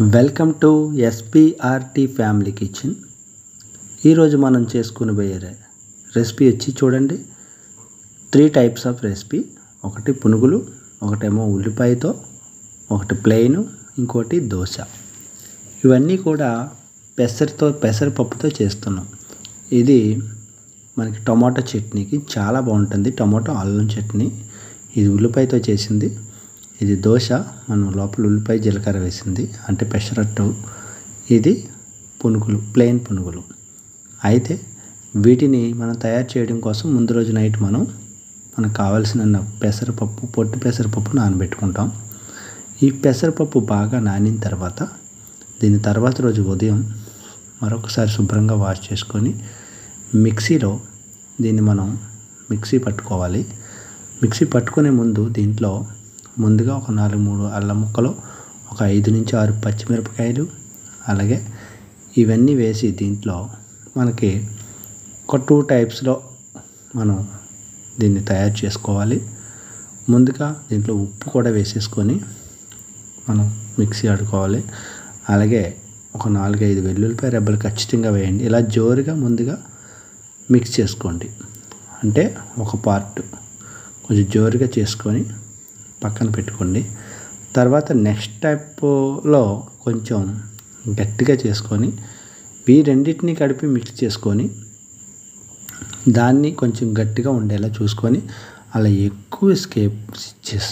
Welcome to SPRT family kitchen. ఈరోజు మనం చేసుకునే రెసిపీ వచ్చి చూడండి, 3 టైప్స్ ఆఫ్ రెసిపీ. ఒకటి పునుగులు, ఒకటేమో ఉల్లిపాయతో, ఒకటి ప్లెయిన్, ఇంకోటి దోశ. ఇవన్నీ కూడా పెసరపప్పుతో చేస్తున్నాం. ఇది మనకి టమాటో చట్నీకి చాలా బాగుంటుంది, టమాటో అల్లం చట్నీ. ఇది ఉల్లిపాయతో చేసింది. ఇది దోశ, మనం లోపల ఉల్లిపాయ జీలకర్ర వేసింది అంటే పెసరట్టు. ఇది పునుగులు, ప్లెయిన్ పునుగులు. అయితే వీటిని మనం తయారు చేయడం కోసం ముందు రోజు నైట్ మనకు కావాల్సిన పెసరపప్పు, పొట్టు పెసరపప్పు నానబెట్టుకుంటాం. ఈ పెసరపప్పు బాగా నానిన తర్వాత దీని తర్వాత రోజు ఉదయం మరొకసారి శుభ్రంగా వాష్ చేసుకొని మిక్సీలో దీన్ని మనం మిక్సీ పట్టుకోవాలి. మిక్సీ పట్టుకునే ముందు దీంట్లో ముందుగా ఒక 4-3 అల్లం ముక్కలు, ఒక 5 నుంచి 6 పచ్చిమిరపకాయలు, అలాగే ఇవన్నీ వేసి దీంట్లో మనకి ఒక 2 టైప్స్లో మనం దీన్ని తయారు చేసుకోవాలి. ముందుగా దీంట్లో ఉప్పు కూడా వేసేసుకొని మనం మిక్సీ ఆడుకోవాలి. అలాగే ఒక 4-5 వెల్లుల్లిపాయ రెబ్బలు ఖచ్చితంగా వేయండి. ఇలా జోరుగా ముందుగా మిక్స్ చేసుకోండి. అంటే ఒక పార్ట్ కొంచెం జోరుగా చేసుకొని పక్కన పెట్టుకోండి. తర్వాత నెక్స్ట్ స్టెప్లో కొంచెం గట్టిగా చేసుకొని ఈ రెండింటిని కలిపి మిక్స్ చేసుకొని దాన్ని కొంచెం గట్టిగా ఉండేలా చూసుకొని అలా ఎక్కువ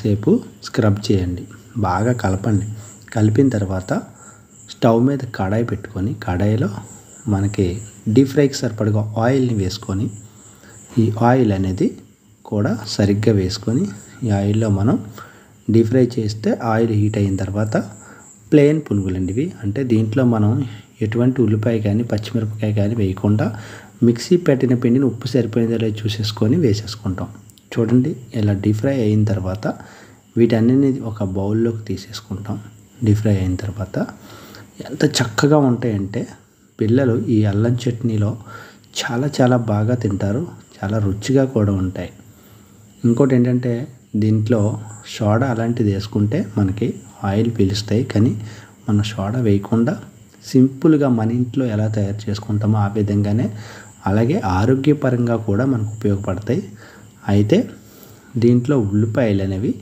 సేపు స్క్రబ్ చేయండి. బాగా కలపండి. కలిపిన తర్వాత స్టవ్ మీద కడాయి పెట్టుకొని కడాయిలో మనకి డీప్ ఫ్రైకి సరిపడగా ఆయిల్ని వేసుకొని ఈ ఆయిల్ అనేది కూడా సరిగ్గా వేసుకొని ఈ ఆయిల్లో మనం డీప్ ఫ్రై చేస్తే ఆయిల్ హీట్ అయిన తర్వాత ప్లెయిన్ పునుగులండి ఇవి. అంటే దీంట్లో మనం ఎటువంటి ఉల్లిపాయ కానీ పచ్చిమిరపకాయ కానీ వేయకుండా మిక్సీ పెట్టిన పిండిని ఉప్పు సరిపోయిందో లేదో చూసేసుకొని వేసేసుకుంటాం. చూడండి, ఇలా డీప్ ఫ్రై అయిన తర్వాత వీటన్నిటిని ఒక బౌల్లోకి తీసేసుకుంటాం. డీప్ ఫ్రై అయిన తర్వాత ఎంత చక్కగా ఉంటాయంటే పిల్లలు ఈ అల్లం చట్నీలో చాలా చాలా బాగా తింటారు. చాలా రుచిగా కూడా ఉంటాయి. ఇంకోటి ఏంటంటే దీంట్లో సోడా అలాంటిది వేసుకుంటే మనకి ఆయిల్ పీలుస్తాయి. కానీ మనం సోడా వేయకుండా సింపుల్గా మన ఇంట్లో ఎలా తయారు చేసుకుంటామో ఆ విధంగానే, అలాగే ఆరోగ్యపరంగా కూడా మనకు ఉపయోగపడతాయి. అయితే దీంట్లో ఉల్లిపాయలు అనేవి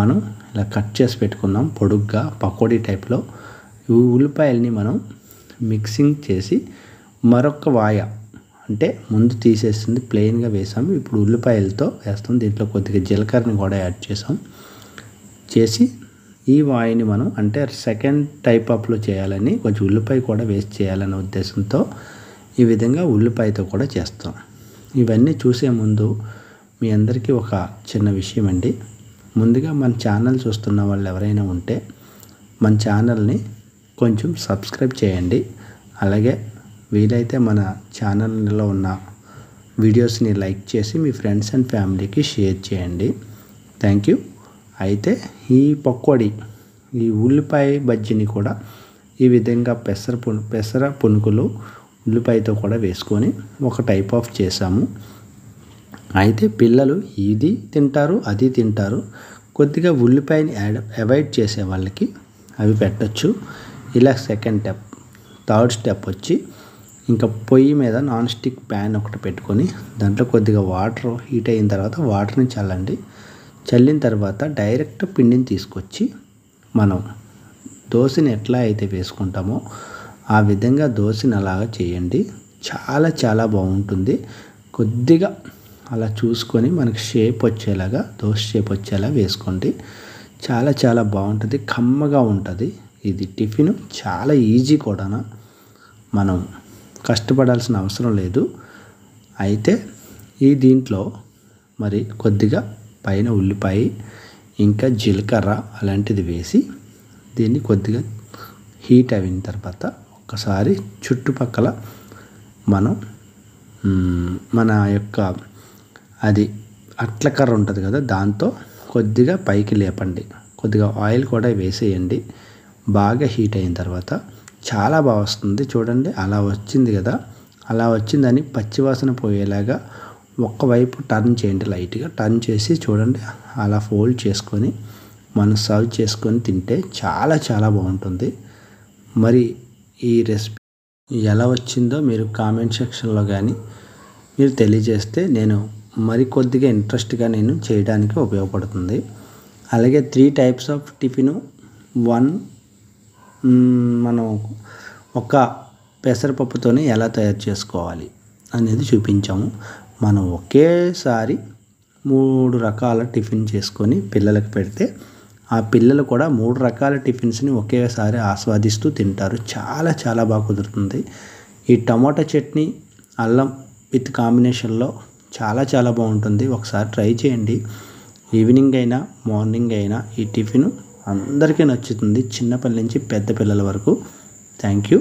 మనం ఇలా కట్ చేసి పెట్టుకున్నాం పొడుగ్గా పకోడీ టైప్లో. ఈ ఉల్లిపాయలని మనం మిక్సింగ్ చేసి మరొక వాయ అంటే ముందు తీసేసింది ప్లెయిన్గా వేసాము. ఇప్పుడు ఉల్లిపాయలతో వేస్తాం. దీంట్లో కొద్దిగా జీలకర్రని కూడా యాడ్ చేసి ఈ వాయిని మనం అంటే సెకండ్ టైప్ ఆఫ్లో చేయాలని, కొంచెం ఉల్లిపాయ కూడా వేస్ట్ చేయాలనే ఉద్దేశంతో ఈ విధంగా ఉల్లిపాయతో కూడా చేస్తాం. ఇవన్నీ చూసే ముందు మీ అందరికీ ఒక చిన్న విషయం అండి. ముందుగా మన ఛానల్ చూస్తున్న వాళ్ళు ఎవరైనా ఉంటే మన ఛానల్ని కొంచెం సబ్స్క్రైబ్ చేయండి. అలాగే వీలైతే మన ఛానల్లో ఉన్న వీడియోస్ని లైక్ చేసి మీ ఫ్రెండ్స్ అండ్ ఫ్యామిలీకి షేర్ చేయండి. Thank you. అయితే ఈ పకోడీ, ఈ ఉల్లిపాయ బజ్జీని కూడా ఈ విధంగా పెసర పునుగులు ఉల్లిపాయతో కూడా వేసుకొని ఒక టైప్ ఆఫ్ చేసాము. అయితే పిల్లలు ఇది తింటారు, అది తింటారు. కొద్దిగా ఉల్లిపాయని అవాయిడ్ చేసే వాళ్ళకి అవి పెట్టచ్చు. ఇలా సెకండ్ స్టెప్. థర్డ్ స్టెప్ వచ్చి ఇంకా పొయ్యి మీద నాన్ స్టిక్ ప్యాన్ ఒకటి పెట్టుకొని దాంట్లో కొద్దిగా వాటర్ హీట్ అయిన తర్వాత వాటర్ని చల్లండి. చల్లిన తర్వాత డైరెక్ట్ పిండిని తీసుకొచ్చి మనం దోశని ఎట్లా అయితే వేసుకుంటామో ఆ విధంగా దోశని అలాగా చేయండి. చాలా చాలా బాగుంటుంది. కొద్దిగా అలా చూసుకొని మనకి షేప్ వచ్చేలాగా, దోశ షేప్ వచ్చేలా వేసుకోండి. చాలా చాలా బాగుంటుంది, కమ్మగా ఉంటుంది. ఇది టిఫిన్ చాలా ఈజీ కూడా, మనం కష్టపడాల్సిన అవసరం లేదు. అయితే దీంట్లో మరి కొద్దిగా పైన ఉల్లిపాయ ఇంకా జీలకర్ర అలాంటిది వేసి దీన్ని కొద్దిగా హీట్ అయిన తర్వాత ఒక్కసారి చుట్టుపక్కల మనం మన యొక్క అది అట్లకర్ర ఉంటుంది కదా, దాంతో కొద్దిగా పైకి లేపండి. కొద్దిగా ఆయిల్ కూడా వేసేయండి. బాగా హీట్ అయిన తర్వాత చాలా బాగా వస్తుంది. చూడండి, అలా వచ్చింది కదా, అలా వచ్చిందని పచ్చివాసన పోయేలాగా ఒక్కవైపు టర్న్ చేయండి. లైట్గా టర్న్ చేసి చూడండి, అలా ఫోల్డ్ చేసుకొని మనం సర్వ్ చేసుకొని తింటే చాలా చాలా బాగుంటుంది. మరి ఈ రెసిపీ ఎలా వచ్చిందో మీరు కామెంట్ సెక్షన్లో కానీ మీరు తెలియజేస్తే నేను మరికొద్దిగా ఇంట్రెస్ట్గా నేను చేయడానికి ఉపయోగపడుతుంది. అలాగే 3 టైప్స్ ఆఫ్ టిఫిను, 1 మనం ఒక పెసరపప్పుతోనే ఎలా తయారు చేసుకోవాలి అనేది చూపించాము. మనం ఒకేసారి 3 రకాల టిఫిన్ చేసుకొని పిల్లలకు పెడితే ఆ పిల్లలు కూడా 3 రకాల టిఫిన్స్ని ఒకేసారి ఆస్వాదిస్తూ తింటారు. చాలా చాలా బాగా కుదురుతుంది. ఈ టమాటా చట్నీ అల్లం విత్ కాంబినేషన్లో చాలా చాలా బాగుంటుంది. ఒకసారి ట్రై చేయండి. ఈవినింగ్ అయినా మార్నింగ్ అయినా ఈ టిఫిన్ అందరికీ నచ్చుతుంది, చిన్నపిల్లల నుంచి పెద్ద పిల్లల వరకు. Thank you.